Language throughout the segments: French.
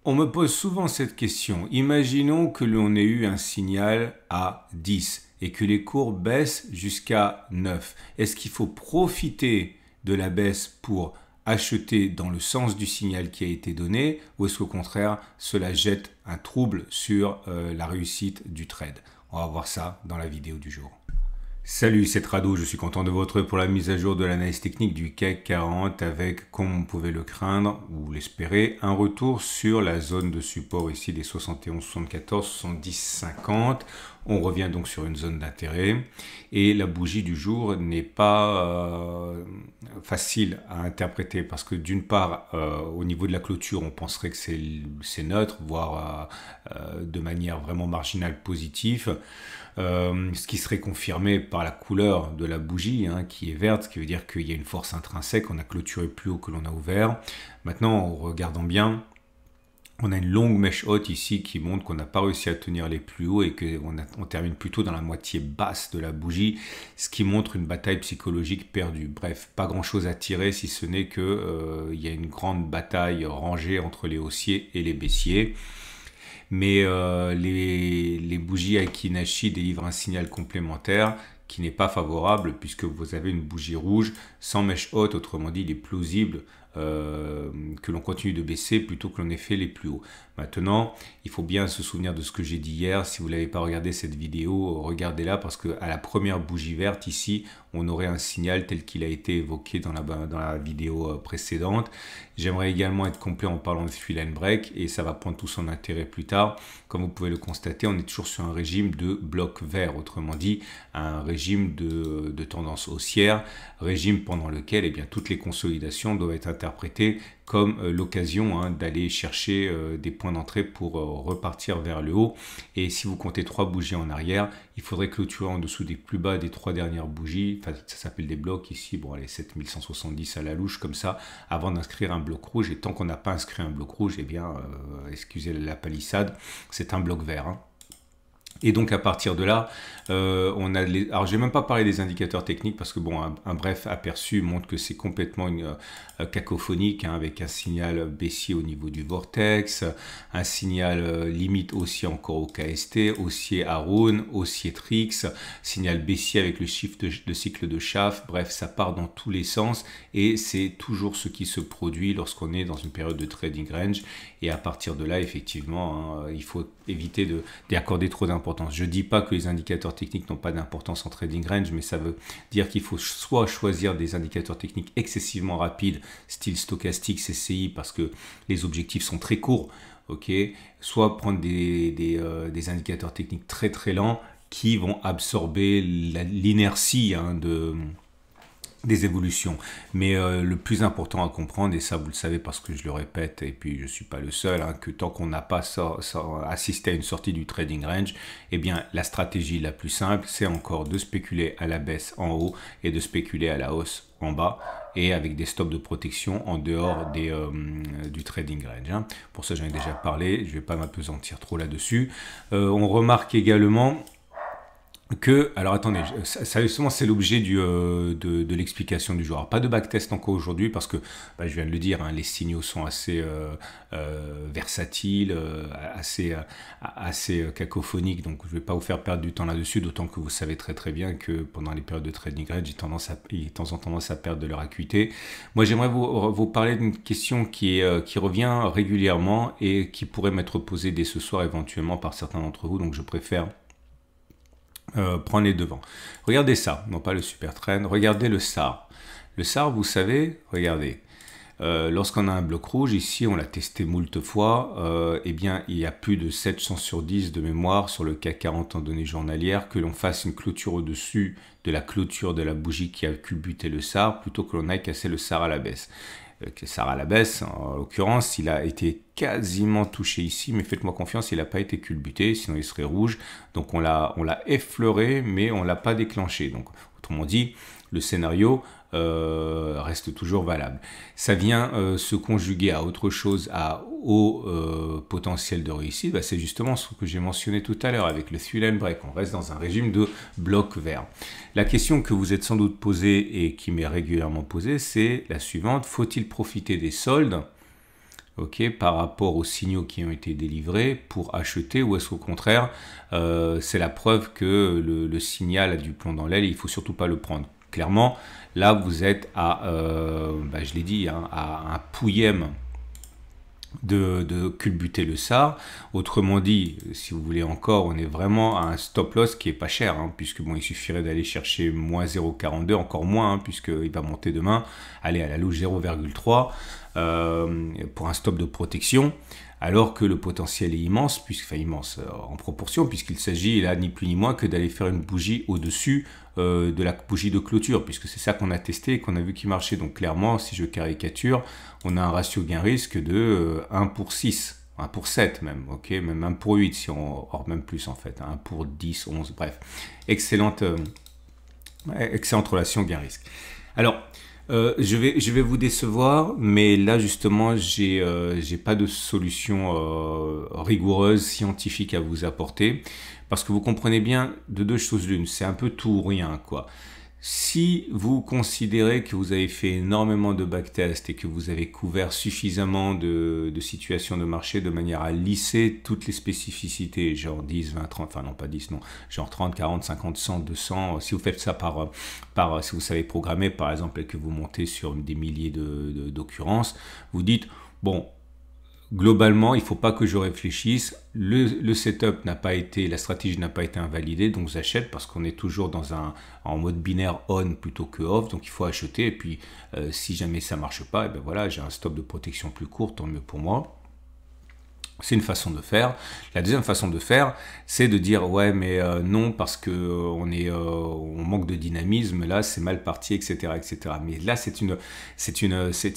On me pose souvent cette question. Imaginons que l'on ait eu un signal à 10 et que les cours baissent jusqu'à 9. Est-ce qu'il faut profiter de la baisse pour acheter dans le sens du signal qui a été donné ou est-ce qu'au contraire cela jette un trouble sur la réussite du trade? On va voir ça dans la vidéo du jour. Salut, c'est Trado, je suis content de vous retrouver pour la mise à jour de l'analyse technique du CAC 40 avec, comme on pouvait le craindre ou l'espérer, un retour sur la zone de support ici des 71, 74, 70, 50. On revient donc sur une zone d'intérêt et la bougie du jour n'est pas facile à interpréter parce que d'une part, au niveau de la clôture, on penserait que c'est neutre, voire de manière vraiment marginale positive. Ce qui serait confirmé par la couleur de la bougie qui est verte, ce qui veut dire qu'il y a une force intrinsèque, on a clôturé plus haut que l'on a ouvert. Maintenant, en regardant bien, on a une longue mèche haute ici qui montre qu'on n'a pas réussi à tenir les plus hauts et qu'on termine plutôt dans la moitié basse de la bougie, ce qui montre une bataille psychologique perdue. Bref, pas grand chose à tirer si ce n'est qu'il y a une grande bataille rangée entre les haussiers et les baissiers. Mais les bougies Aiki-Nashi délivrent un signal complémentaire qui n'est pas favorable puisque vous avez une bougie rouge sans mèche haute, autrement dit il est plausible que l'on continue de baisser plutôt que l'on ait fait les plus hauts. Maintenant, il faut bien se souvenir de ce que j'ai dit hier. Si vous n'avez pas regardé cette vidéo, regardez-la parce qu'à la première bougie verte ici, on aurait un signal tel qu'il a été évoqué dans la vidéo précédente. J'aimerais également être complet en parlant de Three Line Break et ça va prendre tout son intérêt plus tard. Comme vous pouvez le constater, on est toujours sur un régime de bloc vert, autrement dit un régime de tendance haussière, régime pendant lequel eh bien, toutes les consolidations doivent être interprétées comme l'occasion d'aller chercher des points d'entrée pour repartir vers le haut. Et si vous comptez 3 bougies en arrière, il faudrait clôturer en dessous des plus bas des 3 dernières bougies. Enfin, ça s'appelle des blocs ici. Bon, allez, 7170 à la louche comme ça, avant d'inscrire un bloc rouge. Et tant qu'on n'a pas inscrit un bloc rouge, eh bien, excusez la palissade, c'est un bloc vert. Et donc à partir de là, on a alors je vais même pas parler des indicateurs techniques parce que bon, un bref aperçu montre que c'est complètement cacophonique avec un signal baissier au niveau du vortex, un signal limite haussier encore au KST, haussier à Rhône, haussier Trix, signal baissier avec le chiffre de cycle de Schaff. Bref, ça part dans tous les sens et c'est toujours ce qui se produit lorsqu'on est dans une période de trading range. Et à partir de là, effectivement, il faut éviter d'y accorder trop d'importance. Je ne dis pas que les indicateurs techniques n'ont pas d'importance en trading range, mais ça veut dire qu'il faut soit choisir des indicateurs techniques excessivement rapides, style stochastique, CCI, parce que les objectifs sont très courts, soit prendre des indicateurs techniques très très lents qui vont absorber l'inertie des évolutions. Mais le plus important à comprendre, et ça vous le savez parce que je le répète, et puis je ne suis pas le seul, que tant qu'on n'a pas assisté à une sortie du trading range, eh bien la stratégie la plus simple, c'est encore de spéculer à la baisse en haut et de spéculer à la hausse en bas, et avec des stops de protection en dehors du trading range. Pour ça, j'en ai déjà parlé, je ne vais pas m'apesantir trop là-dessus. On remarque également alors attendez, ça justement c'est l'objet de l'explication du jour. Alors, pas de backtest encore aujourd'hui parce que, je viens de le dire, les signaux sont assez versatiles, assez cacophoniques, donc je ne vais pas vous faire perdre du temps là-dessus, d'autant que vous savez très très bien que pendant les périodes de trading range, ils ont tendance à perdre de leur acuité. Moi j'aimerais vous parler d'une question qui revient régulièrement et qui pourrait m'être posée dès ce soir éventuellement par certains d'entre vous, donc je préfère prendre les devants. Regardez ça, non pas le super trend, regardez le SAR. Le SAR, vous savez, regardez, lorsqu'on a un bloc rouge, ici on l'a testé moult fois, eh bien il y a plus de 7 chances sur 10 de mémoire sur le CAC 40 en données journalières que l'on fasse une clôture au-dessus de la clôture de la bougie qui a culbuté le SAR plutôt que l'on aille casser le SAR à la baisse. Le SAR à la baisse, en l'occurrence, il a été quasiment touché ici, mais faites-moi confiance, il n'a pas été culbuté, sinon il serait rouge. Donc on l'a effleuré, mais on ne l'a pas déclenché. Donc autrement dit, le scénario reste toujours valable. Ça vient se conjuguer à autre chose, au potentiel de réussite. C'est justement ce que j'ai mentionné tout à l'heure avec le Three Line Break. On reste dans un régime de bloc vert. La question que vous êtes sans doute posée et qui m'est régulièrement posée, c'est la suivante. Faut-il profiter des soldes ok, par rapport aux signaux qui ont été délivrés pour acheter, ou est-ce qu'au contraire, c'est la preuve que le signal a du plomb dans l'aile et il ne faut surtout pas le prendre. Clairement, là, vous êtes à, je l'ai dit, hein, à un pouillème de culbuter le SAR. Autrement dit, si vous voulez encore, on est vraiment à un stop loss qui est pas cher, hein, puisque bon, il suffirait d'aller chercher moins 0,42, encore moins, hein, puisqu'il va monter demain, aller à la louche 0,3 pour un stop de protection, alors que le potentiel est immense, immense en proportion, puisqu'il s'agit là ni plus ni moins que d'aller faire une bougie au-dessus de la bougie de clôture, puisque c'est ça qu'on a testé et qu'on a vu qui marchait. Donc clairement, si je caricature, on a un ratio gain-risque de 1 pour 6, 1 pour 7 même, ok, même 1 pour 8, si on, or même plus en fait, 1 pour 10, 11, bref. Excellente relation gain-risque. Alors, je vais vous décevoir, mais là justement, j'ai pas de solution rigoureuse, scientifique à vous apporter, parce que vous comprenez bien de deux choses l'une, c'est un peu tout ou rien, quoi. Si vous considérez que vous avez fait énormément de backtests et que vous avez couvert suffisamment de situations de marché de manière à lisser toutes les spécificités, genre 10, 20, 30, enfin non pas 10, non, genre 30, 40, 50, 100, 200, si vous faites ça si vous savez programmer par exemple et que vous montez sur des milliers d'occurrences, vous dites, bon, globalement, il ne faut pas que je réfléchisse. Le setup n'a pas été, la stratégie n'a pas été invalidée, donc j'achète parce qu'on est toujours en mode binaire on plutôt que off, donc il faut acheter. Et puis, si jamais ça ne marche pas, et ben voilà, j'ai un stop de protection plus court, tant mieux pour moi. C'est une façon de faire. La deuxième façon de faire, c'est de dire ouais mais non parce que on manque de dynamisme, là c'est mal parti, etc., etc. Mais là c'est une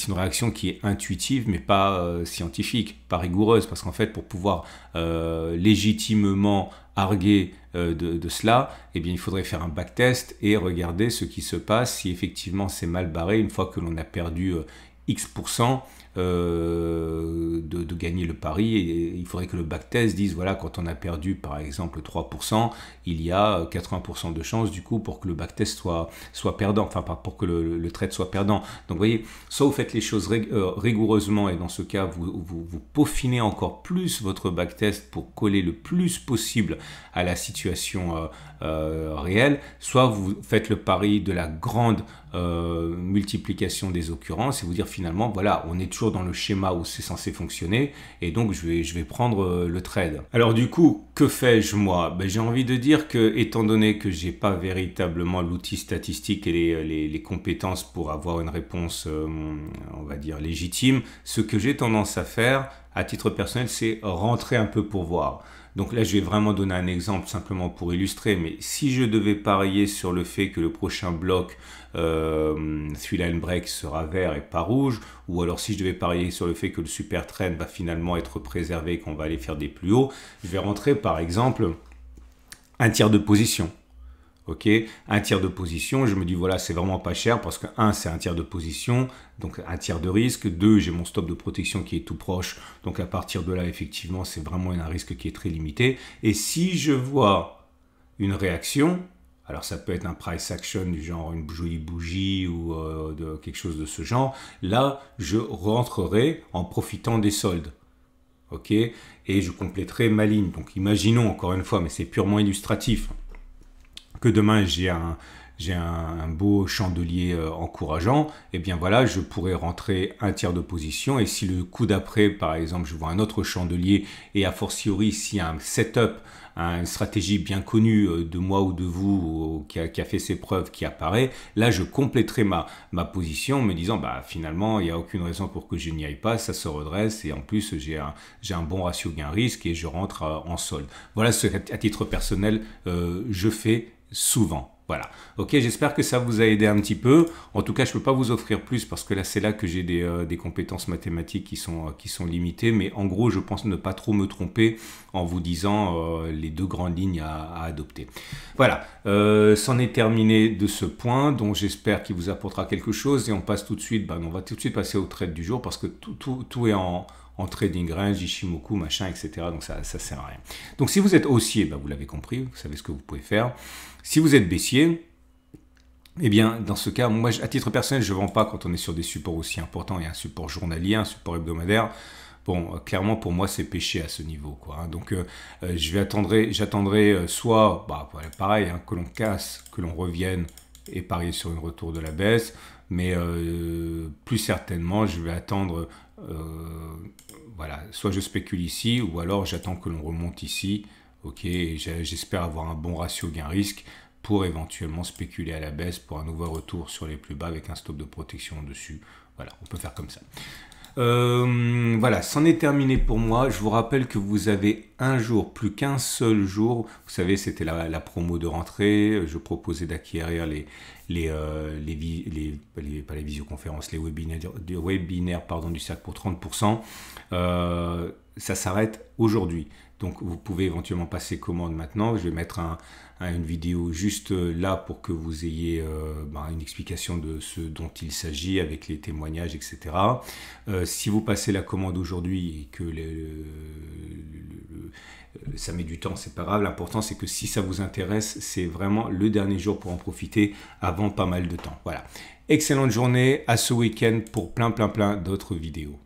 réaction qui est intuitive mais pas scientifique, pas rigoureuse, parce qu'en fait pour pouvoir légitimement arguer de cela, eh bien il faudrait faire un backtest et regarder ce qui se passe si effectivement c'est mal barré une fois que l'on a perdu X%. De gagner le pari, et il faudrait que le backtest dise voilà, quand on a perdu par exemple 3%, il y a 80% de chances du coup pour que le backtest soit perdant, enfin pour que le trade soit perdant. Donc vous voyez, soit vous faites les choses rigoureusement et dans ce cas vous peaufinez encore plus votre backtest pour coller le plus possible à la situation réelle, soit vous faites le pari de la grande multiplication des occurrences et vous dire finalement voilà, on est toujours dans le schéma où c'est censé fonctionner et donc je vais prendre le trade. Alors du coup, que fais-je moi? J'ai envie de dire que étant donné que j'ai pas véritablement l'outil statistique et les compétences pour avoir une réponse on va dire légitime, ce que j'ai tendance à faire à titre personnel, c'est rentrer un peu pour voir. Donc là, je vais vraiment donner un exemple simplement pour illustrer, mais si je devais parier sur le fait que le prochain bloc three-line break sera vert et pas rouge, ou alors si je devais parier sur le fait que le super trend va finalement être préservé et qu'on va aller faire des plus hauts, je vais rentrer par exemple un tiers de position. Ok, un tiers de position, je me dis voilà, c'est vraiment pas cher parce que 1, c'est un tiers de position, donc un tiers de risque. 2, j'ai mon stop de protection qui est tout proche, donc à partir de là, effectivement, c'est vraiment un risque qui est très limité. Et si je vois une réaction, alors ça peut être un price action du genre une jolie bougie ou de quelque chose de ce genre, là, je rentrerai en profitant des soldes. Ok, et je compléterai ma ligne. Donc imaginons encore une fois, mais c'est purement illustratif, que demain j'ai un beau chandelier encourageant, et bien voilà, je pourrais rentrer un tiers de position, et si le coup d'après, par exemple, je vois un autre chandelier, et a fortiori, s'il y a un setup, une stratégie bien connue de moi ou de vous, qui a fait ses preuves, qui apparaît, là je compléterai ma position en me disant, finalement, il n'y a aucune raison pour que je n'y aille pas, ça se redresse, et en plus, j'ai un bon ratio gain-risque, et je rentre en solde. Voilà ce qu'à titre personnel, je fais souvent. Voilà. Ok, j'espère que ça vous a aidé un petit peu. En tout cas, je ne peux pas vous offrir plus parce que là, c'est là que j'ai des compétences mathématiques qui sont limitées. Mais en gros, je pense ne pas trop me tromper en vous disant les deux grandes lignes à adopter. Voilà, c'en est terminé de ce point dont j'espère qu'il vous apportera quelque chose. Et on passe tout de suite, on va tout de suite passer au trade du jour parce que tout est en trading range, Ishimoku, machin, etc. Donc ça sert à rien. Donc si vous êtes haussier, vous l'avez compris, vous savez ce que vous pouvez faire. Si vous êtes baissier, eh bien dans ce cas, moi à titre personnel, je ne vends pas quand on est sur des supports aussi importants. Il y a un support journalier, un support hebdomadaire. bon, clairement pour moi c'est péché à ce niveau, quoi. Hein. Donc j'attendrai soit, bah, voilà, pareil, hein, que l'on casse, que l'on revienne et parier sur un retour de la baisse, mais plus certainement je vais attendre, voilà, soit je spécule ici ou alors j'attends que l'on remonte ici, ok, et j'espère avoir un bon ratio gain-risque pour éventuellement spéculer à la baisse pour un nouveau retour sur les plus bas avec un stop de protection dessus. Voilà, on peut faire comme ça. Voilà, c'en est terminé pour moi. Je vous rappelle que vous avez un jour, plus qu'un seul jour. Vous savez, c'était la promo de rentrée. Je proposais d'acquérir pas les visioconférences, les webinaires pardon, du cercle pour 30%. Ça s'arrête aujourd'hui. Donc, vous pouvez éventuellement passer commande maintenant. Je vais mettre une vidéo juste là pour que vous ayez une explication de ce dont il s'agit avec les témoignages, etc. Si vous passez la commande aujourd'hui et que ça met du temps, c'est pas grave. L'important, c'est que si ça vous intéresse, c'est vraiment le dernier jour pour en profiter avant pas mal de temps. Voilà. Excellente journée, à ce week-end pour plein d'autres vidéos.